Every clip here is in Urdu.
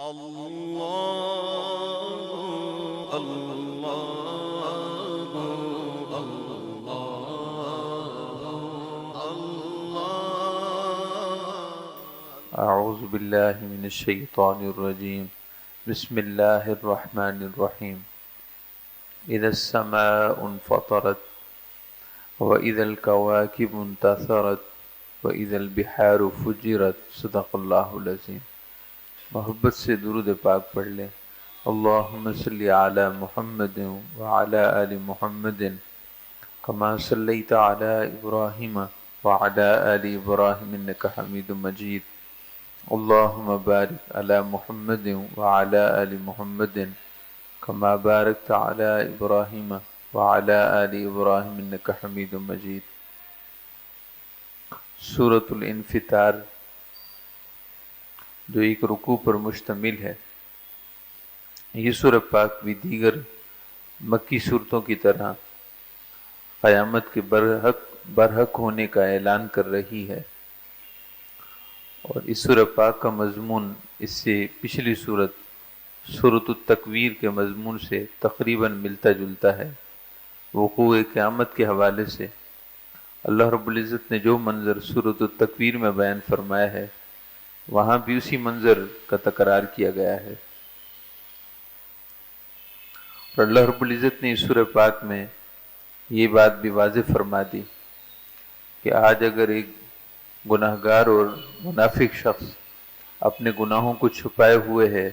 الله الله الله اعوذ باللہ من الشیطان الرجیم بسم اللہ الرحمن الرحیم اذا السماء انفطرت واذا الكواكب انتثرت واذا البحار فجرت صدق اللہ العظیم۔ محبت سے درود پاک پڑھ لیں۔ اللہم صلی علی محمد وعلی آل محمد کما صلیت علی ابراہیم وعلی آل ابراہیم انک حمید مجید۔ اللہم بارک علی محمد وعلی آل محمد کما بارکت علی ابراہیم وعلی آل ابراہیم انک حمید مجید۔ سورۃ الانفطار جو ایک رکوع پر مشتمل ہے۔ یہ سورہ پاک بھی دیگر مکی صورتوں کی طرح قیامت کے برحق ہونے کا اعلان کر رہی ہے، اور اس سورہ پاک کا مضمون اس سے پچھلی سورۃ التکویر کے مضمون سے تقریباً ملتا جلتا ہے۔ وقوع قیامت کے حوالے سے اللہ رب العزت نے جو منظر سورۃ التکویر میں بیان فرمایا ہے، وہاں بھی اسی منظر کا تکرار کیا گیا ہے، اور اللہ رب العزت نے اس سورہ پاک میں یہ بات بھی واضح فرما دی کہ آج اگر ایک گناہگار اور منافق شخص اپنے گناہوں کو چھپائے ہوئے ہے،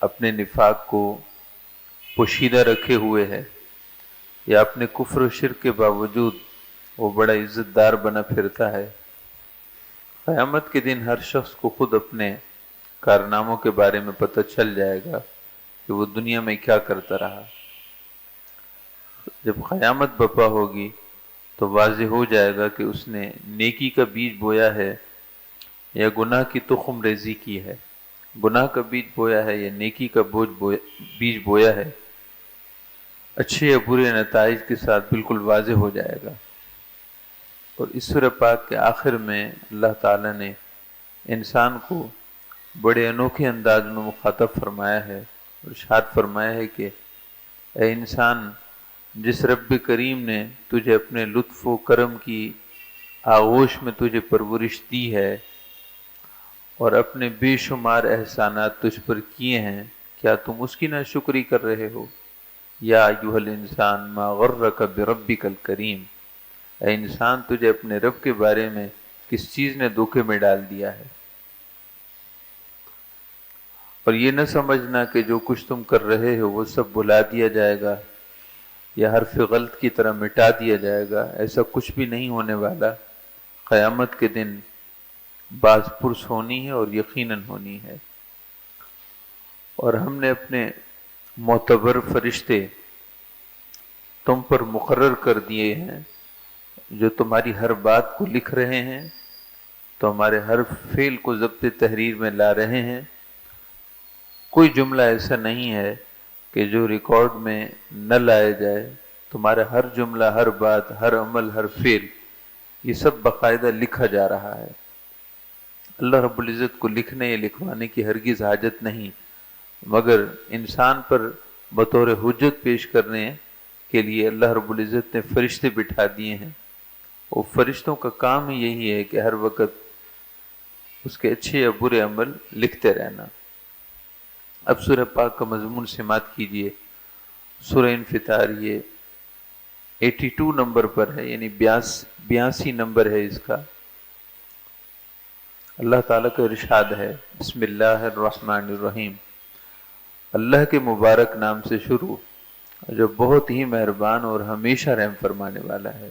اپنے نفاق کو پوشیدہ رکھے ہوئے ہے، یا اپنے کفر و شرک کے باوجود وہ بڑا عزت دار بنا پھرتا ہے، قیامت کے دن ہر شخص کو خود اپنے کارناموں کے بارے میں پتہ چل جائے گا کہ وہ دنیا میں کیا کرتا رہا۔ جب قیامت برپا ہوگی تو واضح ہو جائے گا کہ اس نے نیکی کا بیج بویا ہے یا گناہ کی تخم ریزی کی ہے، گناہ کا بیج بویا ہے یا نیکی کا بیج بویا ہے۔ اچھے یا برے نتائج کے ساتھ بالکل واضح ہو جائے گا۔ اور اس سورہ پاک کے آخر میں اللہ تعالیٰ نے انسان کو بڑے انوکھے انداز میں مخاطب فرمایا ہے اور ارشاد فرمایا ہے کہ اے انسان، جس رب کریم نے تجھے اپنے لطف و کرم کی آغوش میں تجھے پرورش دی ہے اور اپنے بے شمار احسانات تجھ پر کیے ہیں، کیا تم اس کی ناشکری کر رہے ہو؟ یا ایھا الانسان ما غرک بربک الکریم، اے انسان تجھے اپنے رب کے بارے میں کس چیز نے دھوکے میں ڈال دیا ہے؟ اور یہ نہ سمجھنا کہ جو کچھ تم کر رہے ہو وہ سب بھلا دیا جائے گا یا حرف غلط کی طرح مٹا دیا جائے گا، ایسا کچھ بھی نہیں ہونے والا۔ قیامت کے دن باز پرس ہونی ہے اور یقیناً ہونی ہے، اور ہم نے اپنے معتبر فرشتے تم پر مقرر کر دیے ہیں جو تمہاری ہر بات کو لکھ رہے ہیں، تمہارے ہر فعل کو ضبط تحریر میں لا رہے ہیں۔ کوئی جملہ ایسا نہیں ہے کہ جو ریکارڈ میں نہ لائے جائے، تمہارا ہر جملہ، ہر بات، ہر عمل، ہر فعل، یہ سب باقاعدہ لکھا جا رہا ہے۔ اللہ رب العزت کو لکھنے یا لکھوانے کی ہرگز حاجت نہیں، مگر انسان پر بطور حجت پیش کرنے کے لیے اللہ رب العزت نے فرشتے بٹھا دیے ہیں۔ وہ فرشتوں کا کام ہی یہی ہے کہ ہر وقت اس کے اچھے یا برے عمل لکھتے رہنا۔ اب سورہ پاک کا مضمون سماعت کیجئے۔ سورہ انفطار یہ 82 نمبر پر ہے، یعنی 82 نمبر ہے اس کا۔ اللہ تعالیٰ کا ارشاد ہے، بسم اللہ الرحمن الرحیم، اللہ کے مبارک نام سے شروع جو بہت ہی مہربان اور ہمیشہ رحم فرمانے والا ہے۔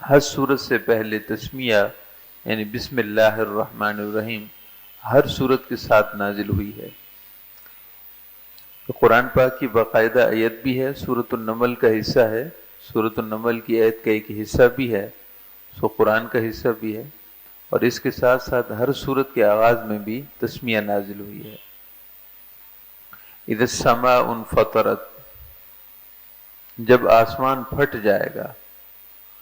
ہر سورت سے پہلے تسمیہ یعنی بسم اللہ الرحمن الرحیم ہر سورت کے ساتھ نازل ہوئی ہے۔ قرآن پاک کی باقاعدہ آیت بھی ہے، سورۃ النمل کا حصہ ہے، سورۃ النمل کی آیت کا ایک حصہ بھی ہے، سو قرآن کا حصہ بھی ہے، اور اس کے ساتھ ساتھ ہر سورت کے آغاز میں بھی تسمیہ نازل ہوئی ہے۔ اذا السماء انفطرت، جب آسمان پھٹ جائے گا۔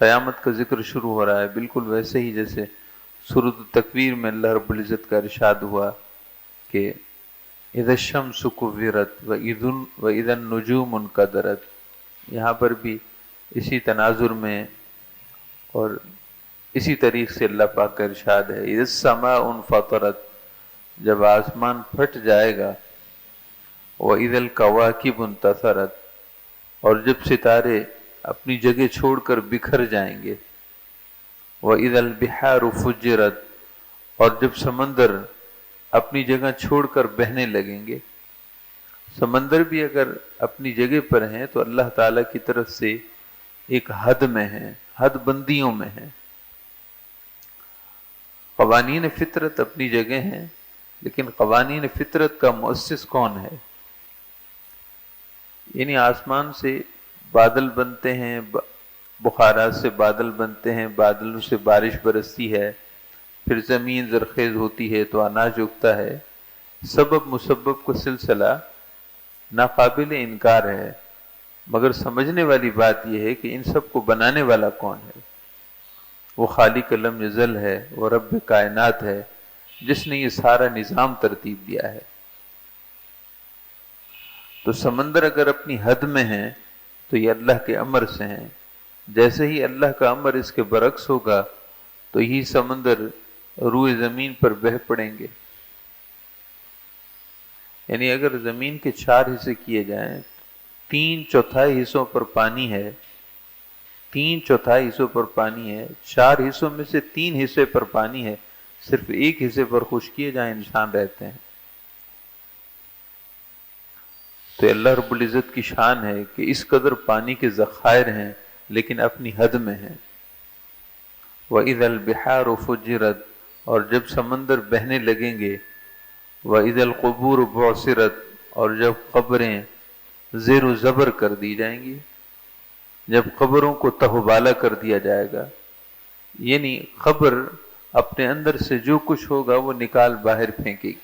قیامت کا ذکر شروع ہو رہا ہے، بالکل ویسے ہی جیسے سورۃ التکویر میں اللہ رب العزت کا ارشاد ہوا کہ اذا الشمس کورت واذا النجوم انکدرت، یہاں پر بھی اسی تناظر میں اور اسی طریق سے اللہ پاک کا ارشاد ہے اذا السماء انفطرت، جب آسمان پھٹ جائے گا، وَإِذَا الْكَوَاكِبُ انتثرت، اور جب ستارے اپنی جگہ چھوڑ کر بکھر جائیں گے، وَإِذَا الْبِحَارُ فُجِّرَتْ، اور جب سمندر اپنی جگہ چھوڑ کر بہنے لگیں گے۔ سمندر بھی اگر اپنی جگہ پر ہیں تو اللہ تعالیٰ کی طرف سے ایک حد میں ہیں، حد بندیوں میں ہیں۔ قوانین فطرت اپنی جگہ ہیں، لیکن قوانین فطرت کا مؤسس کون ہے؟ یعنی آسمان سے بادل بنتے ہیں، بخارات سے بادل بنتے ہیں، بادلوں سے بارش برستی ہے، پھر زمین زرخیز ہوتی ہے تو اناج اگتا ہے۔ سبب مسبب کا سلسلہ ناقابل انکار ہے، مگر سمجھنے والی بات یہ ہے کہ ان سب کو بنانے والا کون ہے؟ وہ خالق لم یزل ہے، وہ رب کائنات ہے، جس نے یہ سارا نظام ترتیب دیا ہے۔ تو سمندر اگر اپنی حد میں ہیں تو یہ اللہ کے امر سے ہیں، جیسے ہی اللہ کا امر اس کے برعکس ہوگا تو یہ سمندر روئے زمین پر بہہ پڑیں گے۔ یعنی اگر زمین کے 4 حصے کیے جائیں، 3/4 حصوں پر پانی ہے، 3/4 حصوں پر پانی ہے، 4 حصوں میں سے 3 حصے پر پانی ہے، صرف 1 حصے پر خشکی ہے جہاں انسان رہتے ہیں۔ تو اللہ رب العزت کی شان ہے کہ اس قدر پانی کے ذخائر ہیں لیکن اپنی حد میں ہیں۔ وَإِذَا الْبِحَارُ فُجِّرَتْ، اور جب سمندر بہنے لگیں گے، وَإِذَا الْقُبُورُ بُعْثِرَتْ، اور جب قبریں زیر و زبر کر دی جائیں گی، جب قبروں کو تہوبالا کر دیا جائے گا، یعنی قبر اپنے اندر سے جو کچھ ہوگا وہ نکال باہر پھینکے گی،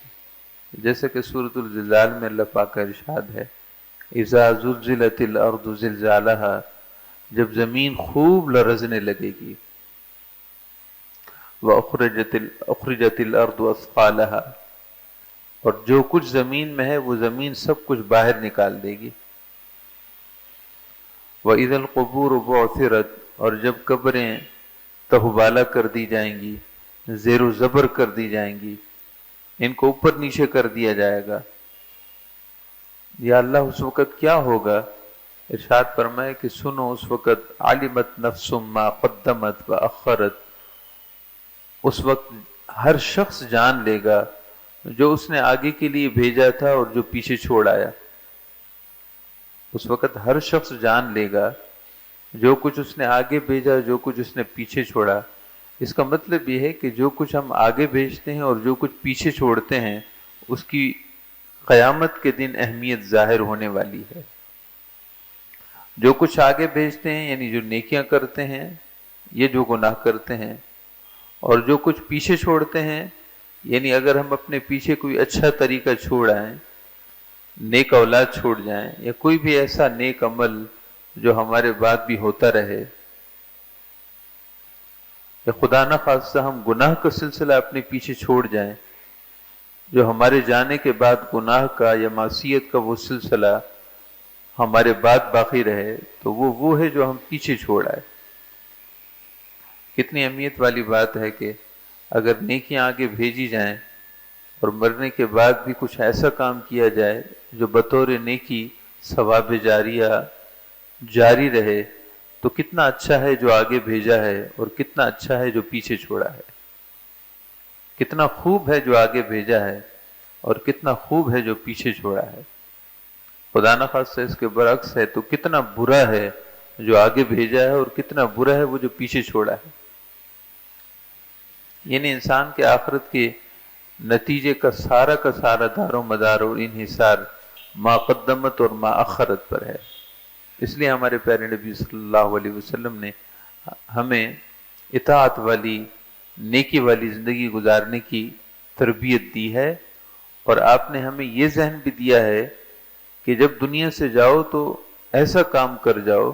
جیسے کہ سورۃ الزلزال میں اللہ پاک کا ارشاد ہے اذا زلزلت الارض زلزالها، جب زمین خوب لرزنے لگے گی، اخرجت الارض اثقالها، اور جو کچھ زمین میں ہے وہ زمین سب کچھ باہر نکال دے گی۔ وَإِذَا الْقُبُورُ بُعْثِرَتْ، اور جب قبریں تہوبالا کر دی جائیں گی، زیر و زبر کر دی جائیں گی، ان کو اوپر نیچے کر دیا جائے گا، یا اللہ اس وقت کیا ہوگا؟ ارشاد فرمائے کہ سنو، اس وقت علمت نفس ما قدمت وأخرت، اس وقت ہر شخص جان لے گا جو اس نے آگے کے لیے بھیجا تھا اور جو پیچھے چھوڑ آیا۔ اس وقت ہر شخص جان لے گا جو کچھ اس نے آگے بھیجا، جو کچھ اس نے پیچھے چھوڑا۔ اس کا مطلب یہ ہے کہ جو کچھ ہم آگے بھیجتے ہیں اور جو کچھ پیچھے چھوڑتے ہیں اس کی قیامت کے دن اہمیت ظاہر ہونے والی ہے۔ جو کچھ آگے بھیجتے ہیں یعنی جو نیکیاں کرتے ہیں، یہ جو گناہ کرتے ہیں، اور جو کچھ پیچھے چھوڑتے ہیں یعنی اگر ہم اپنے پیچھے کوئی اچھا طریقہ چھوڑ آئیں، نیک اولاد چھوڑ جائیں، یا کوئی بھی ایسا نیک عمل جو ہمارے بعد بھی ہوتا رہے، یا خدا نہ خواستہ ہم گناہ کا سلسلہ اپنے پیچھے چھوڑ جائیں، جو ہمارے جانے کے بعد گناہ کا یا معصیت کا وہ سلسلہ ہمارے بعد باقی رہے، تو وہ ہے جو ہم پیچھے چھوڑ آئے۔ کتنی اہمیت والی بات ہے کہ اگر نیکیاں آگے بھیجی جائیں اور مرنے کے بعد بھی کچھ ایسا کام کیا جائے جو بطور نیکی ثواب جاریہ جاری رہے، تو کتنا اچھا ہے جو آگے بھیجا ہے اور کتنا اچھا ہے جو پیچھے چھوڑا ہے، کتنا خوب ہے جو آگے بھیجا ہے اور کتنا خوب ہے جو پیچھے چھوڑا ہے۔ خدا نہ خواستہ اس کے برعکس ہے تو کتنا برا ہے جو آگے بھیجا ہے اور کتنا برا ہے وہ جو پیچھے چھوڑا ہے۔ یعنی انسان کے آخرت کے نتیجے کا سارا دار و مدار اور انحصار ما قدمت اور ما اخرت پر ہے۔ اس لیے ہمارے پیارے نبی صلی اللہ علیہ وسلم نے ہمیں اطاعت والی، نیکی والی زندگی گزارنے کی تربیت دی ہے، اور آپ نے ہمیں یہ ذہن بھی دیا ہے کہ جب دنیا سے جاؤ تو ایسا کام کر جاؤ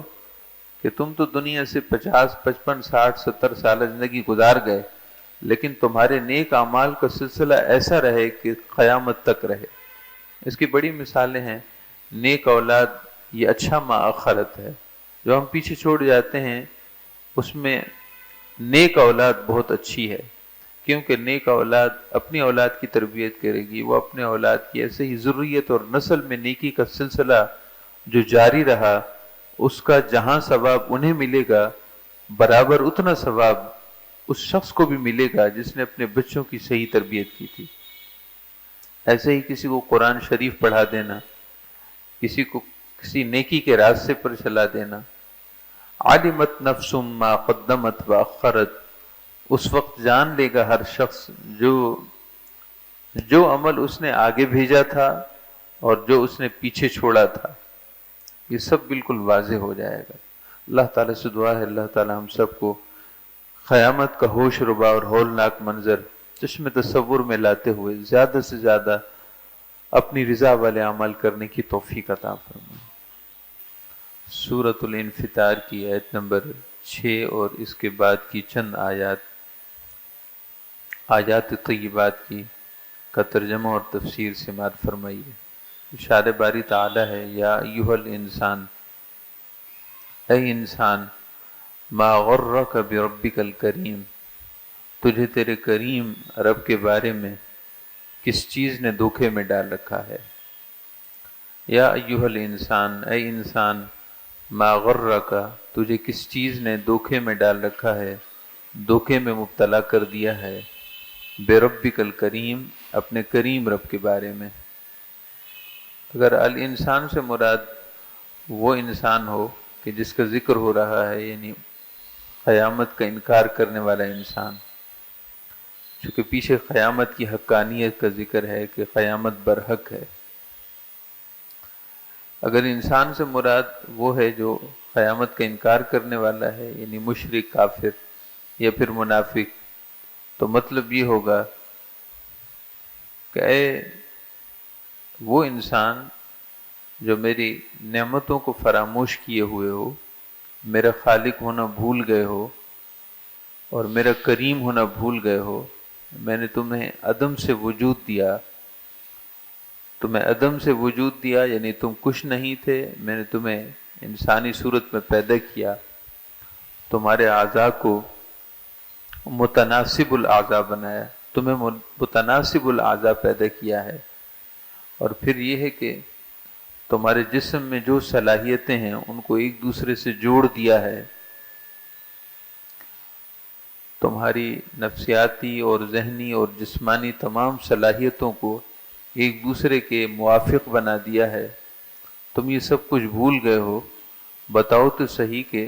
کہ تم تو دنیا سے 50، 55، 60، 70 سال زندگی گزار گئے، لیکن تمہارے نیک اعمال کا سلسلہ ایسا رہے کہ قیامت تک رہے۔ اس کی بڑی مثالیں ہیں۔ نیک اولاد یہ اچھا مآخرت ہے، جو ہم پیچھے چھوڑ جاتے ہیں اس میں نیک اولاد بہت اچھی ہے، کیونکہ نیک اولاد اپنی اولاد کی تربیت کرے گی، وہ اپنے اولاد کی ایسے ہی ذریت اور نسل میں نیکی کا سلسلہ جو جاری رہا، اس کا جہاں ثواب انہیں ملے گا برابر اتنا ثواب اس شخص کو بھی ملے گا جس نے اپنے بچوں کی صحیح تربیت کی تھی۔ ایسے ہی کسی کو قرآن شریف پڑھا دینا، کسی کو کسی نیکی کے راستے پر چلا دینا، علمت نفس ما قدمت واخرت، اس وقت جان لے گا ہر شخص جو عمل اس نے آگے بھیجا تھا اور جو اس نے پیچھے چھوڑا تھا، یہ سب بالکل واضح ہو جائے گا۔ اللہ تعالیٰ سے دعا ہے اللہ تعالیٰ ہم سب کو قیامت کا ہوش ربا اور ہولناک منظر چشم تصور میں لاتے ہوئے زیادہ سے زیادہ اپنی رضا والے عمل کرنے کی توفیق عطا فرمائے۔ سورۃ الانفطار کی آیت نمبر 6 اور اس کے بعد کی چند آیات طیبات کا ترجمہ اور تفسیر سماعت فرمائیے۔ ارشاد باری تعالی ہے، یا ایھا الانسان، اے انسان، ما غرک بربک الکریم، تجھے تیرے کریم رب کے بارے میں کس چیز نے دھوکے میں ڈال رکھا ہے۔ یا ایھا الانسان، اے انسان، ما غرک، تجھے کس چیز نے دھوکے میں ڈال رکھا ہے، دھوکے میں مبتلا کر دیا ہے، بربک الکریم، اپنے کریم رب کے بارے میں۔ اگر الانسان سے مراد وہ انسان ہو کہ جس کا ذکر ہو رہا ہے، یعنی قیامت کا انکار کرنے والا انسان، چونکہ پیچھے قیامت کی حقانیت کا ذکر ہے کہ قیامت برحق ہے۔ اگر انسان سے مراد وہ ہے جو قیامت کا انکار کرنے والا ہے، یعنی مشرک، کافر یا پھر منافق، تو مطلب یہ ہوگا کہ اے وہ انسان جو میری نعمتوں کو فراموش کیے ہوئے ہو، میرا خالق ہونا بھول گئے ہو اور میرا کریم ہونا بھول گئے ہو، میں نے تمہیں عدم سے وجود دیا، تمہیں عدم سے وجود دیا، یعنی تم کچھ نہیں تھے، میں نے تمہیں انسانی صورت میں پیدا کیا، تمہارے اعضاء کو متناسب الاعضاء بنایا، تمہیں متناسب الاعضاء پیدا کیا ہے، اور پھر یہ ہے کہ تمہارے جسم میں جو صلاحیتیں ہیں ان کو ایک دوسرے سے جوڑ دیا ہے، تمہاری نفسیاتی اور ذہنی اور جسمانی تمام صلاحیتوں کو ایک دوسرے کے موافق بنا دیا ہے۔ تم یہ سب کچھ بھول گئے ہو، بتاؤ تو صحیح کہ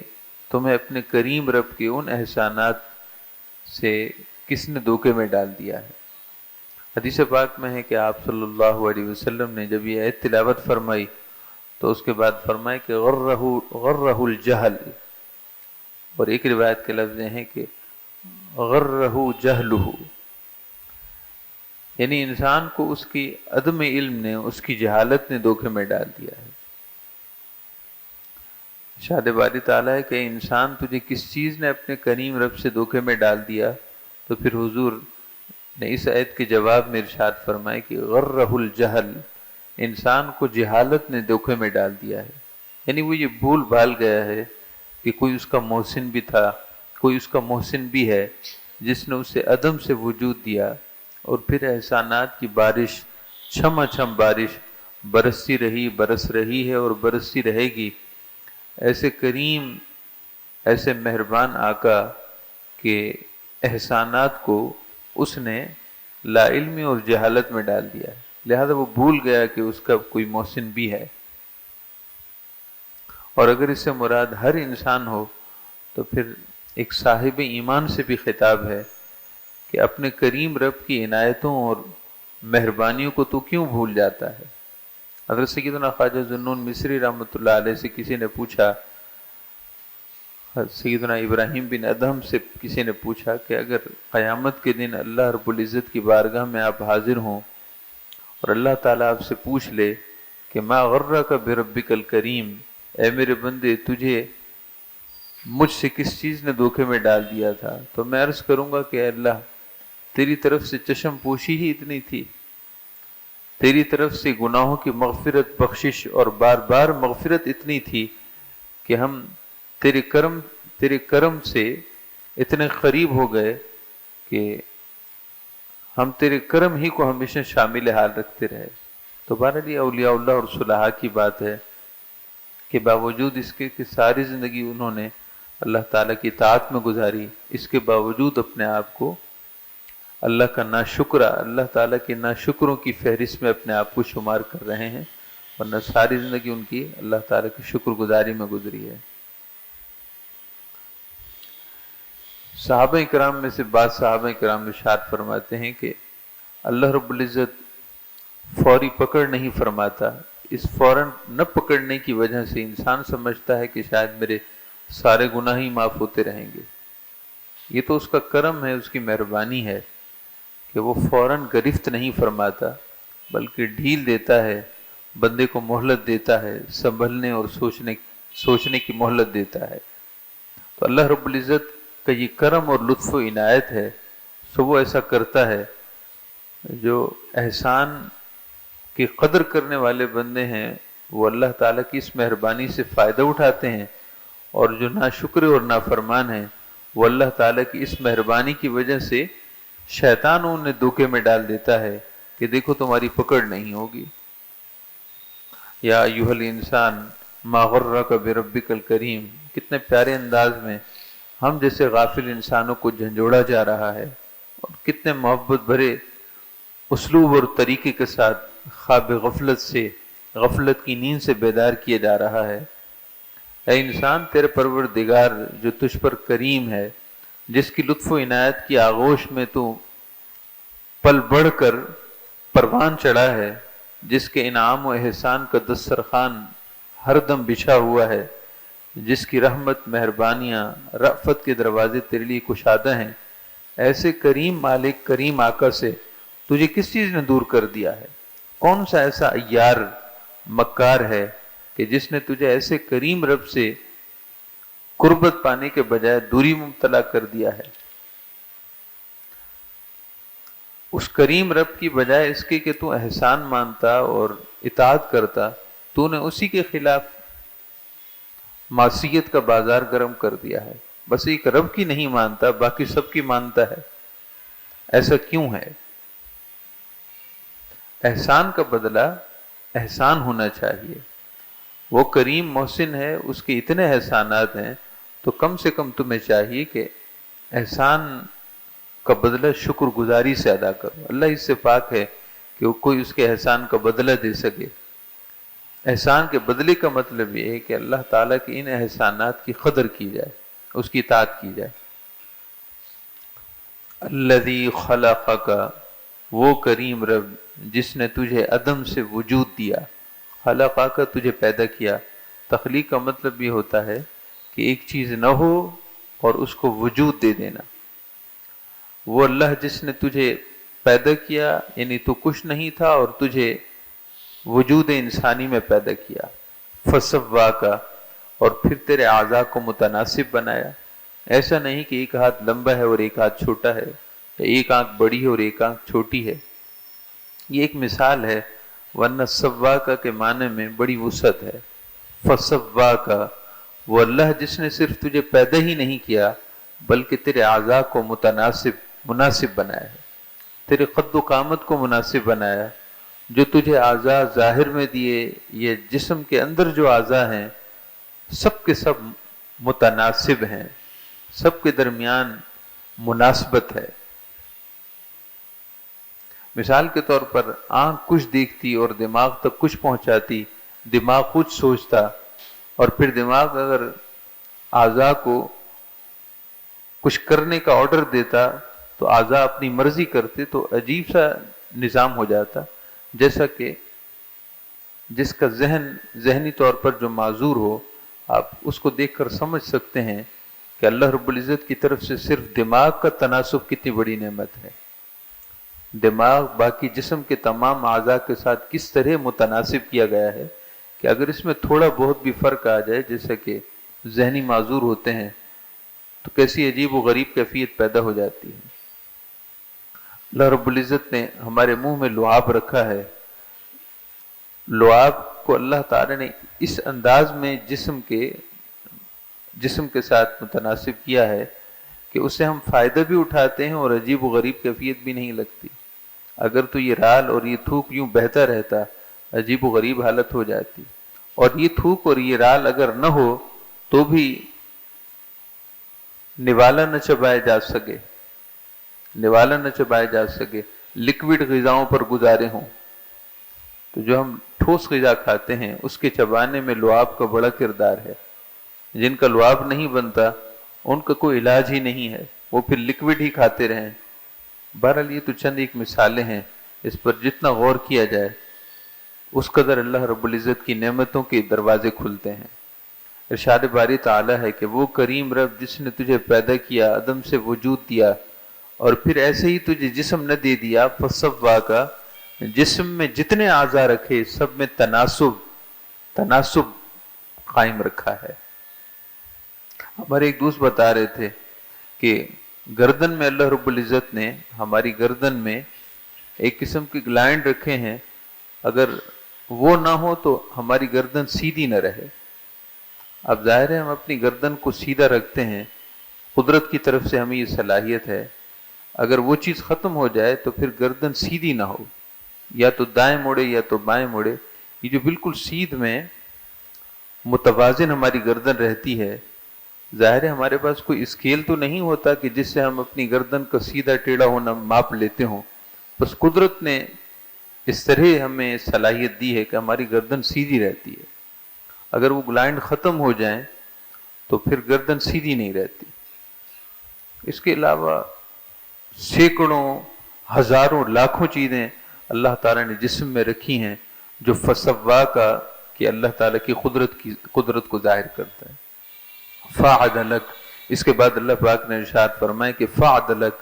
تمہیں اپنے کریم رب کے ان احسانات سے کس نے دھوکے میں ڈال دیا ہے۔ حدیث پاک میں ہے کہ آپ صلی اللہ علیہ وسلم نے جب یہ آیت تلاوت فرمائی تو اس کے بعد فرمائے کہ غرہ الجہل، اور ایک روایت کے لفظ ہیں کہ غرہ جہلہ، یعنی انسان کو اس کی عدم علم نے، اس کی جہالت نے دھوکے میں ڈال دیا ہے۔ ارشاد باری تعالیٰ ہے کہ انسان تجھے کس چیز نے اپنے کریم رب سے دھوکے میں ڈال دیا، تو پھر حضور نے اس آیت کے جواب میں ارشاد فرمائے کہ غرہ الجہل، انسان کو جہالت نے دھوکے میں ڈال دیا ہے، یعنی وہ یہ بھول بھال گیا ہے کہ کوئی اس کا محسن بھی تھا، کوئی اس کا محسن بھی ہے جس نے اسے عدم سے وجود دیا، اور پھر احسانات کی بارش، چھم چھم بارش برستی رہی، برس رہی ہے اور برستی رہے گی۔ ایسے کریم، ایسے مہربان آقا کے احسانات کو اس نے لا علمی اور جہالت میں ڈال دیا ہے، لہذا وہ بھول گیا کہ اس کا کوئی محسن بھی ہے۔ اور اگر اس سے مراد ہر انسان ہو تو پھر ایک صاحب ایمان سے بھی خطاب ہے کہ اپنے کریم رب کی عنایتوں اور مہربانیوں کو تو کیوں بھول جاتا ہے۔ حضرت سیدنا خواجہ ذوالنون مصری رحمۃ اللہ علیہ سے کسی نے پوچھا، سیدنا ابراہیم بن ادہم سے کسی نے پوچھا کہ اگر قیامت کے دن اللہ رب العزت کی بارگاہ میں آپ حاضر ہوں اور اللہ تعالیٰ آپ سے پوچھ لے کہ ما غرک بربک الکریم، اے میرے بندے تجھے مجھ سے کس چیز نے دھوکے میں ڈال دیا تھا، تو میں عرض کروں گا کہ اے اللہ تیری طرف سے چشم پوشی ہی اتنی تھی، تیری طرف سے گناہوں کی مغفرت بخشش اور بار بار مغفرت اتنی تھی کہ ہم تیرے کرم سے اتنے قریب ہو گئے کہ ہم تیرے کرم ہی کو ہمیشہ شامل حال رکھتے رہے۔ تو بہرحال یہ اولیاء اللہ اور صلحاء کی بات ہے کہ باوجود اس کے کہ ساری زندگی انہوں نے اللہ تعالیٰ کی اطاعت میں گزاری، اس کے باوجود اپنے آپ کو اللہ کا ناشکرہ، اللہ تعالیٰ کے ناشکروں کی فہرست میں اپنے آپ کو شمار کر رہے ہیں، ورنہ ساری زندگی ان کی اللہ تعالیٰ کی شکر گزاری میں گزری ہے۔ صحابہ کرام میں سے بعض صحابہ کرام ارشاد فرماتے ہیں کہ اللہ رب العزت فوری پکڑ نہیں فرماتا، اس فوراً نہ پکڑنے کی وجہ سے انسان سمجھتا ہے کہ شاید میرے سارے گناہ ہی معاف ہوتے رہیں گے۔ یہ تو اس کا کرم ہے، اس کی مہربانی ہے کہ وہ فوراً گرفت نہیں فرماتا، بلکہ ڈھیل دیتا ہے، بندے کو مہلت دیتا ہے، سنبھلنے اور سوچنے کی مہلت دیتا ہے۔ تو اللہ رب العزت کا یہ کرم اور لطف و عنایت ہے، سو وہ ایسا کرتا ہے۔ جو احسان کی قدر کرنے والے بندے ہیں وہ اللہ تعالیٰ کی اس مہربانی سے فائدہ اٹھاتے ہیں، اور جو ناشکر اور نافرمان ہیں وہ اللہ تعالیٰ کی اس مہربانی کی وجہ سے شیطان انہیں دھوکے میں ڈال دیتا ہے کہ دیکھو تمہاری پکڑ نہیں ہوگی۔ یا ایھا الانسان ما غرک بربک الکریم، کتنے پیارے انداز میں ہم جیسے غافل انسانوں کو جھنجھوڑا جا رہا ہے، اور کتنے محبت بھرے اسلوب اور طریقے کے ساتھ خواب غفلت کی نیند سے بیدار کیا جا رہا ہے۔ اے انسان، تیرے پروردگار جو تجھ پر کریم ہے، جس کی لطف و عنایت کی آغوش میں تو پل بڑھ کر پروان چڑھا ہے، جس کے انعام و احسان کا دسترخوان ہر دم بچھا ہوا ہے، جس کی رحمت، مہربانیاں، رأفت کے دروازے تیرے لیے کشادہ ہیں، ایسے کریم مالک، کریم آقا سے تجھے کس چیز نے دور کر دیا ہے؟ کون سا ایسا عیار مکار ہے کہ جس نے تجھے ایسے کریم رب سے قربت پانے کے بجائے دوری مبتلا کر دیا ہے؟ اس کریم رب کی بجائے اس کے کہ تو احسان مانتا اور اطاعت کرتا، تو نے اسی کے خلاف معصیت کا بازار گرم کر دیا ہے۔ بس ایک رب کی نہیں مانتا، باقی سب کی مانتا ہے۔ ایسا کیوں ہے؟ احسان کا بدلہ احسان ہونا چاہیے۔ وہ کریم محسن ہے، اس کے اتنے احسانات ہیں، تو کم سے کم تمہیں چاہیے کہ احسان کا بدلہ شکر گزاری سے ادا کرو۔ اللہ اس سے پاک ہے کہ وہ کوئی اس کے احسان کا بدلہ دے سکے۔ احسان کے بدلے کا مطلب یہ ہے کہ اللہ تعالیٰ کے ان احسانات کی قدر کی جائے، اس کی اطاعت کی جائے۔ الذی خلقک، وہ کریم رب جس نے تجھے عدم سے وجود دیا۔ خلقک، تجھے پیدا کیا۔ تخلیق کا مطلب یہ ہوتا ہے کہ ایک چیز نہ ہو اور اس کو وجود دے دینا۔ وہ اللہ جس نے تجھے پیدا کیا، یعنی تو کچھ نہیں تھا اور تجھے وجود انسانی میں پیدا کیا۔ فسواک، اور پھر تیرے اعضاء کو متناسب بنایا۔ ایسا نہیں کہ ایک ہاتھ لمبا ہے اور ایک ہاتھ چھوٹا ہے، یا ایک آنکھ بڑی ہے اور ایک آنکھ چھوٹی ہے۔ یہ ایک مثال ہے، ورنہ سواک کے معنی میں بڑی وسعت ہے۔ فسواک، وہ اللہ جس نے صرف تجھے پیدا ہی نہیں کیا بلکہ تیرے اعضاء کو مناسب بنایا ہے، تیرے قد و قامت کو مناسب بنایا۔ جو تجھے اعضاء ظاہر میں دیے، یہ جسم کے اندر جو اعضاء ہیں سب کے سب متناسب ہیں، سب کے درمیان مناسبت ہے۔ مثال کے طور پر آنکھ کچھ دیکھتی اور دماغ تک کچھ پہنچاتی، دماغ کچھ سوچتا، اور پھر دماغ اگر اعضاء کو کچھ کرنے کا آرڈر دیتا تو اعضاء اپنی مرضی کرتے، تو عجیب سا نظام ہو جاتا۔ جیسا کہ جس کا ذہنی طور پر جو معذور ہو، آپ اس کو دیکھ کر سمجھ سکتے ہیں کہ اللہ رب العزت کی طرف سے صرف دماغ کا تناسب کتنی بڑی نعمت ہے۔ دماغ باقی جسم کے تمام اعضاء کے ساتھ کس طرح متناسب کیا گیا ہے کہ اگر اس میں تھوڑا بہت بھی فرق آ جائے، جیسا کہ ذہنی معذور ہوتے ہیں، تو کیسی عجیب و غریب کیفیت پیدا ہو جاتی ہے۔ اللہ رب العزت نے ہمارے منہ میں لعاب رکھا ہے، لعاب کو اللہ تعالی نے اس انداز میں جسم کے ساتھ متناسب کیا ہے کہ اس سے ہم فائدہ بھی اٹھاتے ہیں اور عجیب و غریب کیفیت بھی نہیں لگتی. اگر تو یہ رال اور یہ تھوک یوں بہتا رہتا عجیب و غریب حالت ہو جاتی. اور یہ تھوک اور یہ رال اگر نہ ہو تو بھی نوالا نہ چبائے جا سکے لکوڈ غذاؤں پر گزارے ہوں. تو جو ہم ٹھوس غذا کھاتے ہیں اس کے چبانے میں لعاب کا بڑا کردار ہے. جن کا لعاب نہیں بنتا ان کا کوئی علاج ہی نہیں ہے، وہ پھر لکوڈ ہی کھاتے رہیں. بہرحال یہ تو چند ایک مثالیں ہیں، اس پر جتنا غور کیا جائے اس قدر اللہ رب العزت کی نعمتوں کے دروازے کھلتے ہیں. ارشاد باری تعالی ہے کہ وہ کریم رب جس نے تجھے پیدا کیا، عدم سے وجود دیا، اور پھر ایسے ہی تجھے جسم نہ دے دیا، فصواک، جسم میں جتنے اعضاء رکھے سب میں تناسب قائم رکھا ہے. ہمارے ایک دوست بتا رہے تھے کہ گردن میں اللہ رب العزت نے ہماری گردن میں ایک قسم کی گلینڈ رکھے ہیں، اگر وہ نہ ہو تو ہماری گردن سیدھی نہ رہے. اب ظاہر ہے ہم اپنی گردن کو سیدھا رکھتے ہیں، قدرت کی طرف سے ہمیں یہ صلاحیت ہے. اگر وہ چیز ختم ہو جائے تو پھر گردن سیدھی نہ ہو، یا تو دائیں مڑے یا تو بائیں مڑے. یہ جو بالکل سیدھ میں متوازن ہماری گردن رہتی ہے، ظاہر ہے ہمارے پاس کوئی اسکیل تو نہیں ہوتا کہ جس سے ہم اپنی گردن کا سیدھا ٹیڑھا ہونا ماپ لیتے ہوں. بس قدرت نے اس طرح ہمیں صلاحیت دی ہے کہ ہماری گردن سیدھی رہتی ہے. اگر وہ گلائنڈ ختم ہو جائیں تو پھر گردن سیدھی نہیں رہتی. اس کے علاوہ سینکڑوں، ہزاروں، لاکھوں چیزیں اللہ تعالیٰ نے جسم میں رکھی ہیں جو فصواک کہ اللہ تعالیٰ کی قدرت کو ظاہر کرتا ہے. فعدلک، اس کے بعد اللہ پاک نے ارشاد فرمائے کہ فعدلک،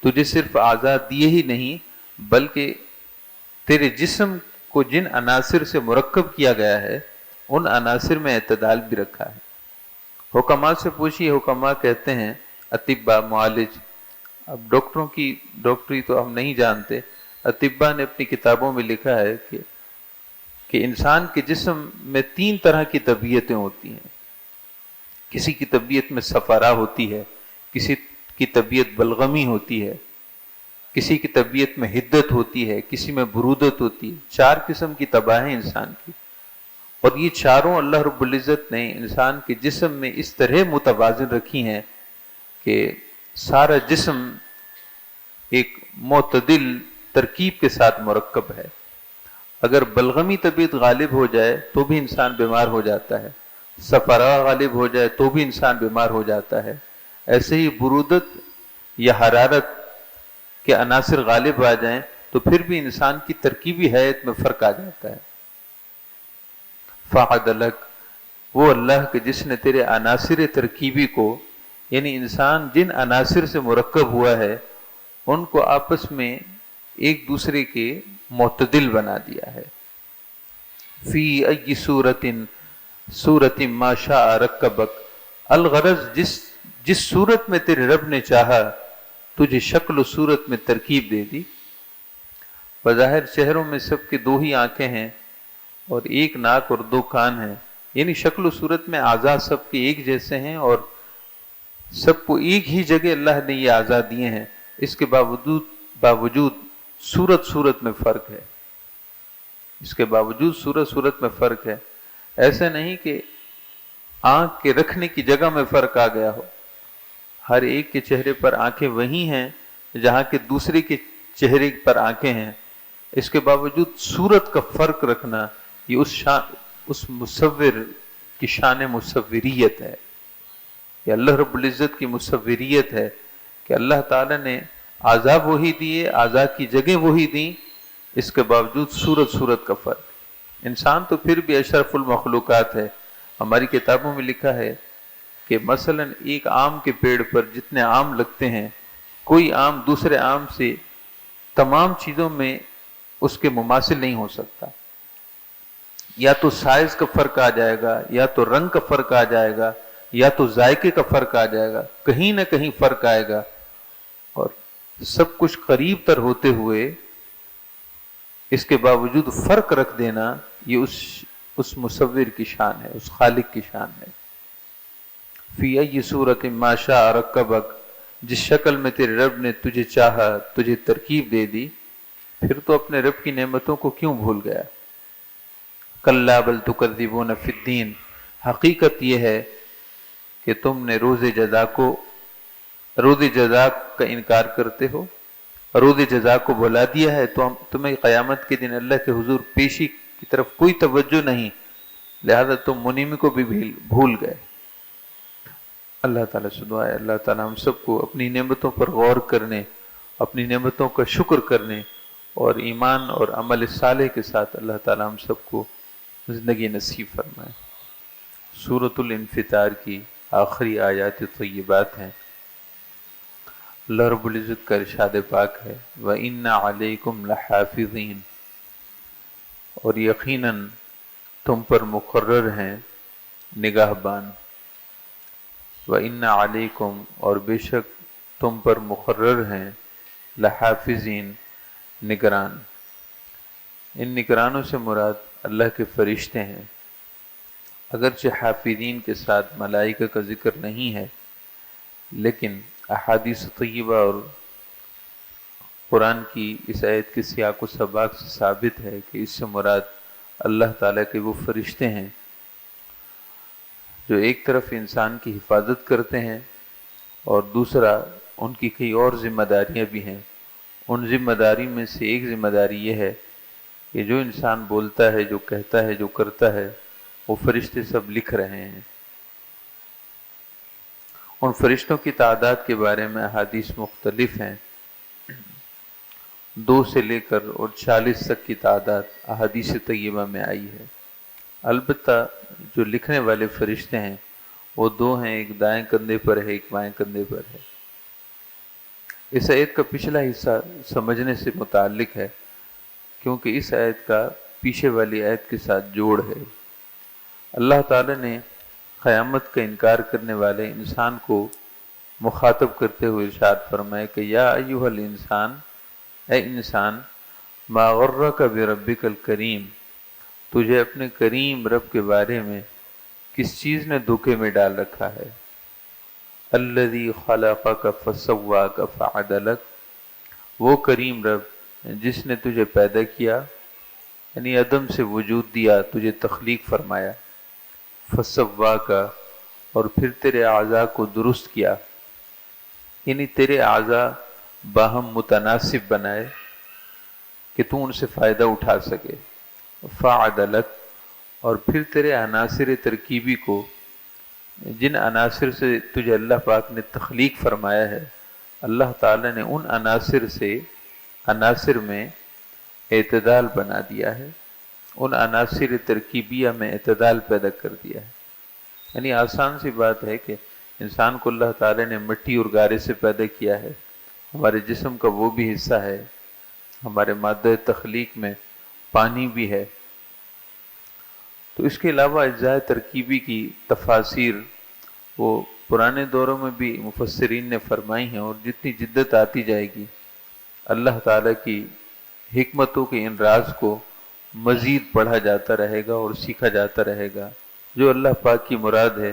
تجھے صرف اعضاء دیے ہی نہیں بلکہ تیرے جسم کو جن عناصر سے مرکب کیا گیا ہے ان عناصر میں اعتدال بھی رکھا ہے. حکماء سے پوچھیے، حکماء کہتے ہیں، اطباء، معالج، اب ڈاکٹروں کی ڈاکٹری تو ہم نہیں جانتے، اطباء نے اپنی کتابوں میں لکھا ہے کہ انسان کے جسم میں 3 طرح کی طبیعتیں ہوتی ہیں. کسی کی طبیعت میں صفرا ہوتی ہے، کسی کی طبیعت بلغمی ہوتی ہے، کسی کی طبیعت میں حدت ہوتی ہے، کسی میں برودت ہوتی ہے. 4 قسم کی طباہیں انسان کی، اور یہ چاروں اللہ رب العزت نے انسان کے جسم میں اس طرح متوازن رکھی ہیں کہ سارا جسم ایک معتدل ترکیب کے ساتھ مرکب ہے. اگر بلغمی طبیعت غالب ہو جائے تو بھی انسان بیمار ہو جاتا ہے، صفرا غالب ہو جائے تو بھی انسان بیمار ہو جاتا ہے. ایسے ہی برودت یا حرارت کے عناصر غالب آ جائیں تو پھر بھی انسان کی ترکیبی حیت میں فرق آ جاتا ہے. فعدلک، وہ اللہ کہ جس نے تیرے عناصر ترکیبی کو، یعنی انسان جن عناصر سے مرکب ہوا ہے ان کو آپس میں ایک دوسرے کے معتدل بنا دیا ہے. فی ای صورت ما شاء رکبک، الغرض جس صورت میں تیرے رب نے چاہا تجھے شکل و صورت میں ترکیب دے دی. بظاہر چہروں میں سب کے 2 ہی آنکھیں ہیں اور 1 ناک اور 2 کان ہیں، یعنی شکل و صورت میں اعضاء سب کے ایک جیسے ہیں اور سب کو ایک ہی جگہ اللہ نے یہ اعضاء دیے ہیں. اس کے باوجود صورت میں فرق ہے. اس کے باوجود صورت میں فرق ہے. ایسا نہیں کہ آنکھ کے رکھنے کی جگہ میں فرق آ گیا ہو. ہر ایک کے چہرے پر آنکھیں وہی ہیں جہاں کے دوسرے کے چہرے پر آنکھیں ہیں. اس کے باوجود صورت کا فرق رکھنا یہ اس مصور کی شان مصوریت ہے. یہ اللہ رب العزت کی مصوریت ہے کہ اللہ تعالیٰ نے اعضاء وہی دیے، اعضاء کی جگہ وہی دیں، اس کے باوجود صورت کا فرق. انسان تو پھر بھی اشرف المخلوقات ہے. ہماری کتابوں میں لکھا ہے کہ مثلا ایک آم کے پیڑ پر جتنے آم لگتے ہیں، کوئی آم دوسرے آم سے تمام چیزوں میں اس کے مماثل نہیں ہو سکتا. یا تو سائز کا فرق آ جائے گا، یا تو رنگ کا فرق آ جائے گا، یا تو ذائقے کا فرق آ جائے گا، کہیں نہ کہیں فرق آئے گا. اور سب کچھ قریب تر ہوتے ہوئے اس کے باوجود فرق رکھ دینا یہ اس مصور کی شان ہے، اس خالق کی شان ہے۔ فی ای صورت ما شاء رکبک، جس شکل میں تیرے رب نے تجھے چاہا تجھے ترکیب دے دی، پھر تو اپنے رب کی نعمتوں کو کیوں بھول گیا؟ کلا بل تکذبون فی الدین، حقیقت یہ ہے کہ تم نے روز جزا کا انکار کرتے ہو، روز جزا کو بھلا دیا ہے، تو تمہیں قیامت کے دن اللہ کے حضور پیشی کی طرف کوئی توجہ نہیں، لہذا تم منیمی کو بھی بھول گئے۔ اللہ تعالیٰ سے دعا ہے اللہ تعالیٰ ہم سب کو اپنی نعمتوں پر غور کرنے، اپنی نعمتوں کا شکر کرنے اور ایمان اور عمل صالح کے ساتھ اللہ تعالیٰ ہم سب کو زندگی نصیب فرمائے۔ سورۃ الانفطار کی آخری آیات طیبات ہیں۔ اللہ رب العزت کا ارشاد پاک ہے وَإِنَّ عَلَيْكُمْ لَحَافِظِينَ، اور یقیناً تم پر مقرر ہیں نگہبان۔ وَإِنَّ عَلَيْكُمْ، اور بے شک تم پر مقرر ہیں لحافظین، نگران۔ ان نگرانوں سے مراد اللہ کے فرشتے ہیں، اگرچہ حافظین کے ساتھ ملائکہ کا ذکر نہیں ہے، لیکن احادیث طیبہ اور قرآن کی اس آیت کے سیاق و سباق سے ثابت ہے کہ اس سے مراد اللہ تعالیٰ کے وہ فرشتے ہیں جو ایک طرف انسان کی حفاظت کرتے ہیں اور دوسرا ان کی کئی اور ذمہ داریاں بھی ہیں۔ ان ذمہ داری میں سے ایک ذمہ داری یہ ہے کہ جو انسان بولتا ہے، جو کہتا ہے، جو کرتا ہے، وہ فرشتے سب لکھ رہے ہیں۔ ان فرشتوں کی تعداد کے بارے میں احادیث مختلف ہیں، 2 سے لے کر اور 40 تک کی تعداد احادیث طیبہ میں آئی ہے۔ البتہ جو لکھنے والے فرشتے ہیں وہ 2 ہیں، ایک دائیں کندھے پر ہے، ایک بائیں کندھے پر ہے۔ اس آیت کا پچھلا حصہ سمجھنے سے متعلق ہے، کیونکہ اس آیت کا پیچھے والی آیت کے ساتھ جوڑ ہے۔ اللہ تعالی نے قیامت کا انکار کرنے والے انسان کو مخاطب کرتے ہوئے ارشاد فرمائے کہ یا ایھا الانسان، اے انسان، ما غرک بربک الکریم، تجھے اپنے کریم رب کے بارے میں کس چیز نے دھوکے میں ڈال رکھا ہے؟ الذی خلقک فسواک فعدلک، وہ کریم رب جس نے تجھے پیدا کیا، یعنی عدم سے وجود دیا، تجھے تخلیق فرمایا، فسواک، اور پھر تیرے اعضاء کو درست کیا، یعنی تیرے اعضاء باہم متناسب بنائے کہ تو ان سے فائدہ اٹھا سکے، فعدلک، اور پھر تیرے عناصر ترکیبی کو، جن عناصر سے تجھے اللہ پاک نے تخلیق فرمایا ہے، اللہ تعالی نے ان عناصر میں اعتدال بنا دیا ہے، ان عناصر ترکیبیہ میں اعتدال پیدا کر دیا ہے۔ یعنی آسان سی بات ہے کہ انسان کو اللہ تعالی نے مٹی اور گارے سے پیدا کیا ہے، ہمارے جسم کا وہ بھی حصہ ہے، ہمارے مادہ تخلیق میں پانی بھی ہے، تو اس کے علاوہ اجزاء ترکیبی کی تفاسیر وہ پرانے دوروں میں بھی مفسرین نے فرمائی ہیں، اور جتنی جدت آتی جائے گی اللہ تعالیٰ کی حکمتوں کے ان راز کو مزید پڑھا جاتا رہے گا اور سیکھا جاتا رہے گا۔ جو اللہ پاک کی مراد ہے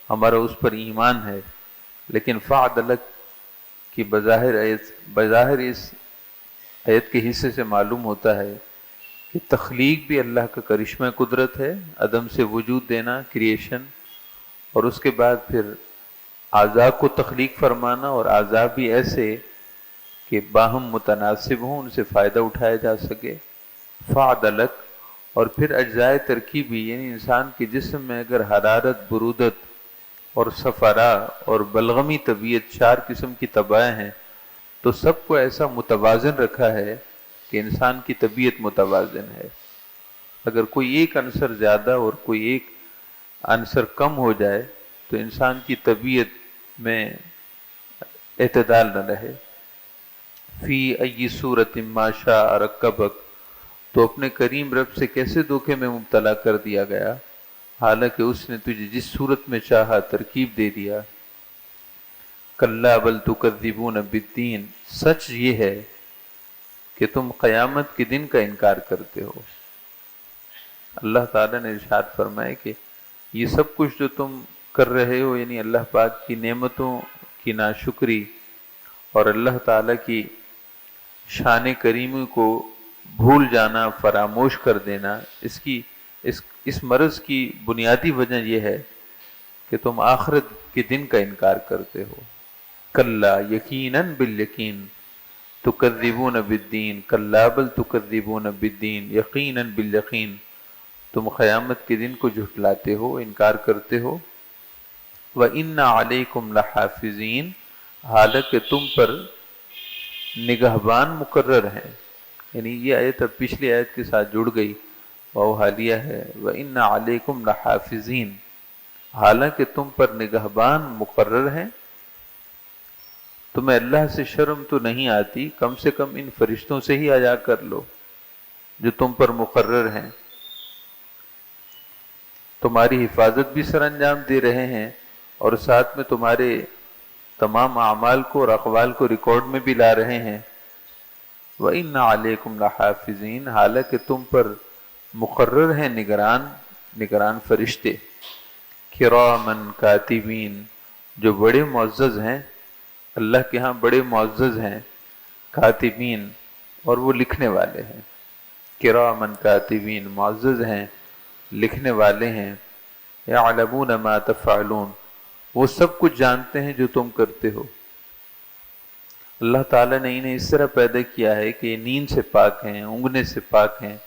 ہمارا اس پر ایمان ہے، لیکن فعدلک کی بظاہر اس آیت کے حصے سے معلوم ہوتا ہے کہ تخلیق بھی اللہ کا کرشمہ قدرت ہے، عدم سے وجود دینا، کریشن، اور اس کے بعد پھر اعضاء کو تخلیق فرمانا، اور اعضاء بھی ایسے کہ باہم متناسب ہوں، ان سے فائدہ اٹھایا جا سکے، فعدلک، اور پھر اجزاء ترکیبی، یعنی انسان کے جسم میں اگر حرارت، برودت اور صفرا اور بلغمی طبیعت 4 قسم کی طبائع ہیں، تو سب کو ایسا متوازن رکھا ہے کہ انسان کی طبیعت متوازن ہے۔ اگر کوئی ایک عنصر زیادہ اور کوئی ایک عنصر کم ہو جائے تو انسان کی طبیعت میں اعتدال نہ رہے۔ فی ای صورت ما شاء رکبک، تو اپنے کریم رب سے کیسے دھوکے میں مبتلا کر دیا گیا، حالانکہ اس نے تجھے جس صورت میں چاہا ترکیب دے دیا۔ کلا بل تکذبون بالدین، سچ یہ ہے کہ تم قیامت کے دن کا انکار کرتے ہو۔ اللہ تعالیٰ نے ارشاد فرمائے کہ یہ سب کچھ جو تم کر رہے ہو، یعنی اللہ پاک کی نعمتوں کی ناشکری اور اللہ تعالیٰ کی شان کریمی کو بھول جانا، فراموش کر دینا، اس مرض کی بنیادی وجہ یہ ہے کہ تم آخرت کے دن کا انکار کرتے ہو۔ کلا یقیناً بالیقین تکذبون بالدین، کلا بل تکذبون بالدین یقیناً بالیقین، تم قیامت کے دن کو جھٹلاتے ہو، انکار کرتے ہو۔ وَإِنَّ عَلَيْكُمْ لَحَافِظِينَ، حالانکہ تم پر نگہبان مقرر ہیں، یعنی یہ آیت اب پچھلی آیت کے ساتھ جڑ گئی، واو حالیہ ہے۔ وَإِنَّ عَلَيْكُمْ لَحَافِظِينَ، حالانکہ تم پر نگہبان مقرر ہیں۔ تمہیں اللہ سے شرم تو نہیں آتی، کم سے کم ان فرشتوں سے ہی حیا کر لو جو تم پر مقرر ہیں، تمہاری حفاظت بھی سر انجام دے رہے ہیں اور ساتھ میں تمہارے تمام اعمال کو اور اقوال کو ریکارڈ میں بھی لا رہے ہیں۔ وَإِنَّ عَلَيْكُمْ لَحَافِظِينَ، حالانکہ تم پر مقرر ہیں نگران فرشتے، کِرَامًا کاتبین، جو بڑے معزز ہیں، اللہ کے ہاں بڑے معزز ہیں، کاتبین، اور وہ لکھنے والے ہیں، کِرَامًا کاتبین، معزز ہیں، لکھنے والے ہیں، یعلمون ما تفعلون، وہ سب کچھ جانتے ہیں جو تم کرتے ہو۔ اللہ تعالیٰ نے انہیں اس طرح پیدا کیا ہے کہ نیند سے پاک ہیں، اونگنے سے پاک ہیں،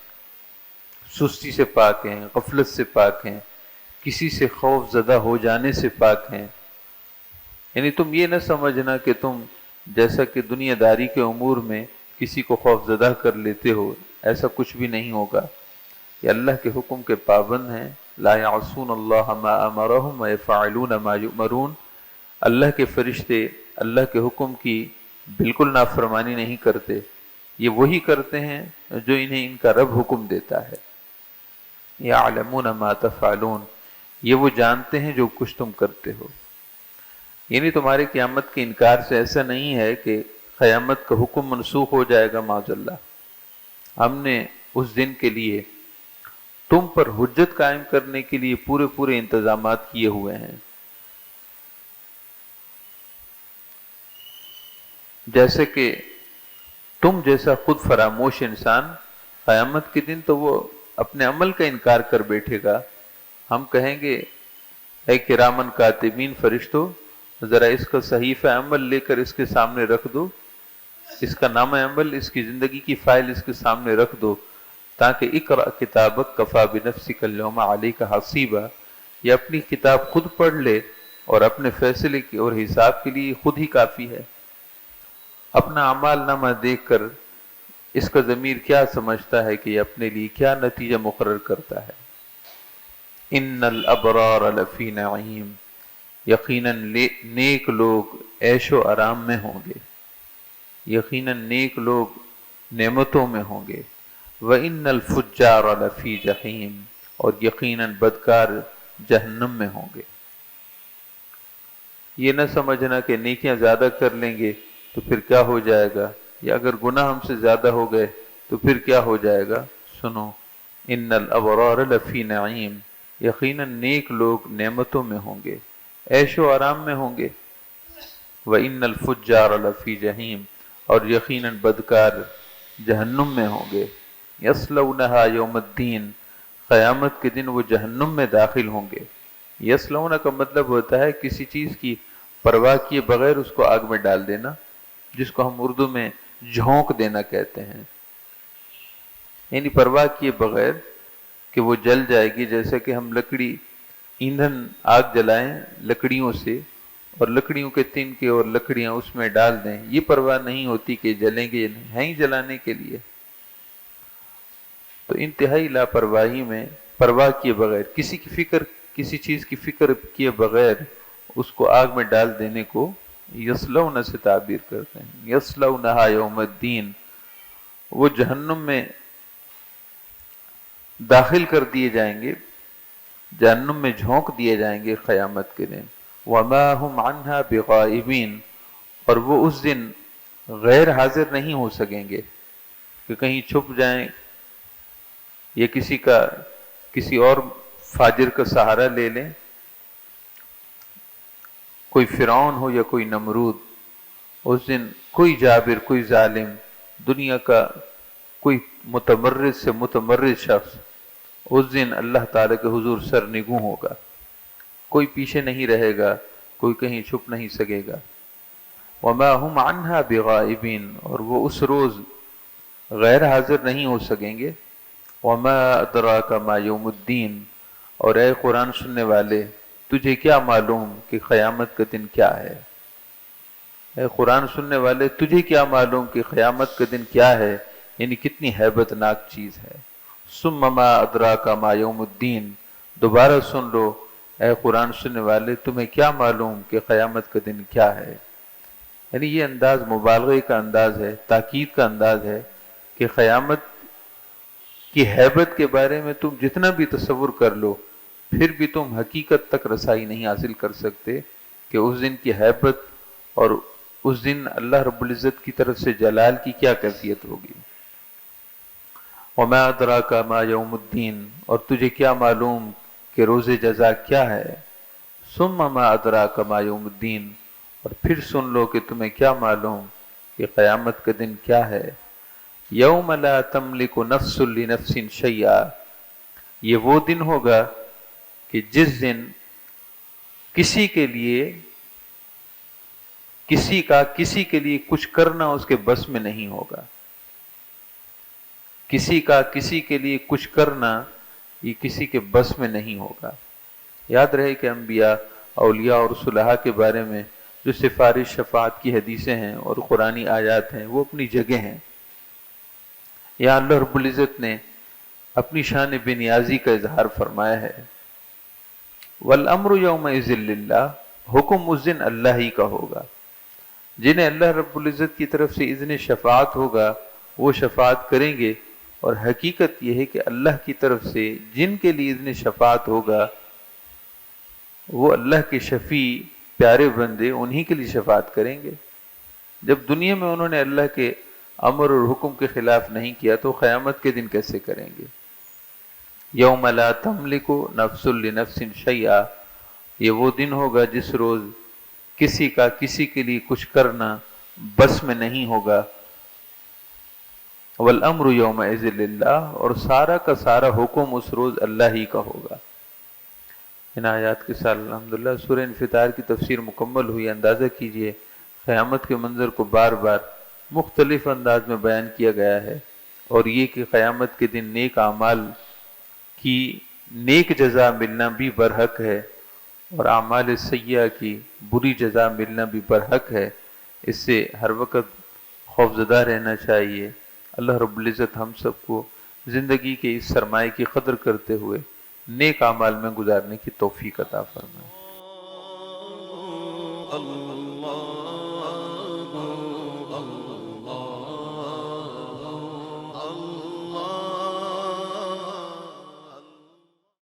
سستی سے پاک ہیں، غفلت سے پاک ہیں، کسی سے خوف زدہ ہو جانے سے پاک ہیں۔ یعنی تم یہ نہ سمجھنا کہ تم جیسا کہ دنیا داری کے امور میں کسی کو خوف زدہ کر لیتے ہو، ایسا کچھ بھی نہیں ہوگا۔ یہ اللہ کے حکم کے پابند ہیں، لا یعصون اللہ ما امرہم ویفعلون ما یؤمرون، اللہ کے فرشتے اللہ کے حکم کی بالکل نافرمانی نہیں کرتے، یہ وہی کرتے ہیں جو انہیں ان کا رب حکم دیتا ہے۔ یعلمون ما تفعلون، یہ وہ جانتے ہیں جو کچھ تم کرتے ہو۔ یعنی تمہارے قیامت کے انکار سے ایسا نہیں ہے کہ قیامت کا حکم منسوخ ہو جائے گا، معاذ اللہ۔ ہم نے اس دن کے لیے تم پر حجت قائم کرنے کے لیے پورے انتظامات کیے ہوئے ہیں۔ جیسے کہ تم جیسا خود فراموش انسان قیامت کے دن تو وہ اپنے عمل کا انکار کر بیٹھے گا۔ ہم کہیں گے اے کرامن کاتبین فرشتوں، ذرا اس کا صحیفہ عمل لے کر اس کے سامنے رکھ دو، اس کا نام عمل، اس کی زندگی کی فائل اس کے سامنے رکھ دو، تاکہ اقرأ کتابک کفا بنفسک اليوم علیک حسیبا، یہ اپنی کتاب خود پڑھ لے اور اپنے فیصلے کی اور حساب کے لیے خود ہی کافی ہے۔ اپنا اعمال نامہ دیکھ کر اس کا ضمیر کیا سمجھتا ہے کہ یہ اپنے لیے کیا نتیجہ مقرر کرتا ہے۔ ان الابرار لفی نعیم، یقیناً نیک لوگ عیش و آرام میں ہوں گے، یقیناً نیک لوگ نعمتوں میں ہوں گے۔ وَإِنَّ الْفُجَّارَ لَفِي جَحِيمٍ، اور یقیناً بدکار جہنم میں ہوں گے۔ یہ نہ سمجھنا کہ نیکیاں زیادہ کر لیں گے تو پھر کیا ہو جائے گا، یا اگر گناہ ہم سے زیادہ ہو گئے تو پھر کیا ہو جائے گا۔ سنو، ان الابرار لفی نعیم، یقیناً نیک لوگ نعمتوں میں ہوں گے، عیش و آرام میں ہوں گے۔ وَإِنَّ الْفُجَّارَ لَفِي جَحِيمٍ، اور یقیناً بدکار جہنم میں ہوں گے۔ یصلونها یوم الدین، قیامت کے دن وہ جہنم میں داخل ہوں گے۔ یصلون کا مطلب ہوتا ہے کسی چیز کی پرواہ کیے بغیر اس کو آگ میں ڈال دینا، جس کو ہم اردو میں جھونک دینا کہتے ہیں، یعنی پرواہ کیے بغیر کہ وہ جل جائے گی۔ جیسے کہ ہم لکڑی ایندھن آگ جلائیں لکڑیوں سے، اور لکڑیوں کے تن کے اور لکڑیاں اس میں ڈال دیں، یہ پرواہ نہیں ہوتی کہ جلیں گے، ہیں ہی جلانے کے لیے۔ تو انتہائی لاپرواہی میں پرواہ کیے بغیر کسی چیز کی فکر کیے بغیر اس کو آگ میں ڈال دینے کو یصلون سے تعبیر کرتے ہیں۔ یصلونہا یوم الدین، وہ جہنم میں داخل کر دیے جائیں گے، جہنم میں جھونک دیے جائیں گے قیامت کے دن۔ وما ہم عنہا بغائبین، اور وہ اس دن غیر حاضر نہیں ہو سکیں گے۔ کہ کہیں چھپ جائیں یا کسی اور فاجر کا سہارا لے لیں، کوئی فرعون ہو یا کوئی نمرود، اس دن کوئی جابر، کوئی ظالم، دنیا کا کوئی متمرد سے متمرد شخص اس دن اللہ تعالیٰ کے حضور سرنگوں ہوگا، کوئی پیچھے نہیں رہے گا، کوئی کہیں چھپ نہیں سکے گا۔ وما هم عنها بغائبین، اور وہ اس روز غیر حاضر نہیں ہو سکیں گے۔ وما ادراک ما یوم الدین، اور اے قرآن سننے والے تجھے کیا معلوم کہ قیامت کا دن کیا ہے؟ اے قرآن سننے والے تجھے کیا معلوم کہ قیامت کا دن کیا ہے، یعنی کتنی ہیبت ناک چیز ہے۔ ثم ما ادراک ما یوم الدین، دوبارہ سن لو اے قرآن سننے والے تمہیں کیا معلوم کہ قیامت کا دن کیا ہے۔ یعنی یہ انداز مبالغے کا انداز ہے، تاکید کا انداز ہے کہ قیامت کی ہیبت کے بارے میں تم جتنا بھی تصور کر لو پھر بھی تم حقیقت تک رسائی نہیں حاصل کر سکتے کہ اس دن کی ہیبت اور اس دن اللہ رب العزت کی طرف سے جلال کی کیا کیفیت ہوگی۔ وما ادراک ما یوم الدین، اور تجھے کیا معلوم کہ روز جزا کیا ہے۔ ثم ما ادراک ما یوم الدین، اور پھر سن لو کہ تمہیں کیا معلوم کہ قیامت کا دن کیا ہے۔ یوم لا تملک نفس لنفس شیئا، یہ وہ دن ہوگا کہ جس دن کسی کے لیے کچھ کرنا اس کے بس میں نہیں ہوگا، کسی کے لیے کچھ کرنا یہ کسی کے بس میں نہیں ہوگا۔ یاد رہے کہ انبیاء، اولیاء اور صلحاء کے بارے میں جو سفارش شفاعت کی حدیثیں ہیں اور قرآنی آیات ہیں وہ اپنی جگہ ہیں۔ یہاں اللہ رب العزت نے اپنی شان بے نیازی کا اظہار فرمایا ہے۔ والامر یومئذ للہ، حکم اس دن اللہ ہی کا ہوگا۔ جنہیں اللہ رب العزت کی طرف سے اذن شفاعت ہوگا وہ شفاعت کریں گے، اور حقیقت یہ ہے کہ اللہ کی طرف سے جن کے لیے اذن شفاعت ہوگا وہ اللہ کے شفیع پیارے بندے انہی کے لیے شفاعت کریں گے۔ جب دنیا میں انہوں نے اللہ کے امر اور حکم کے خلاف نہیں کیا تو قیامت کے دن کیسے کریں گے؟ یوم لا تملک نفس لنفس شیئا، یہ وہ دن ہوگا جس روز کسی کے لیے کچھ کرنا بس میں نہیں ہوگا۔ والامر یومئذ للہ، اور سارا کا سارا حکم اس روز اللہ ہی کا ہوگا۔ ان آیات کے ساتھ الحمدللہ سورہ انفطار کی تفسیر مکمل ہوئی۔ اندازہ کیجئے قیامت کے منظر کو بار بار مختلف انداز میں بیان کیا گیا ہے، اور یہ کہ قیامت کے دن نیک اعمال کی نیک جزا ملنا بھی برحق ہے اور اعمال سیئہ کی بری جزا ملنا بھی برحق ہے۔ اس سے ہر وقت خوفزدہ رہنا چاہیے۔ اللہ رب العزت ہم سب کو زندگی کے اس سرمایہ کی قدر کرتے ہوئے نیک اعمال میں گزارنے کی توفیق عطا فرمائے۔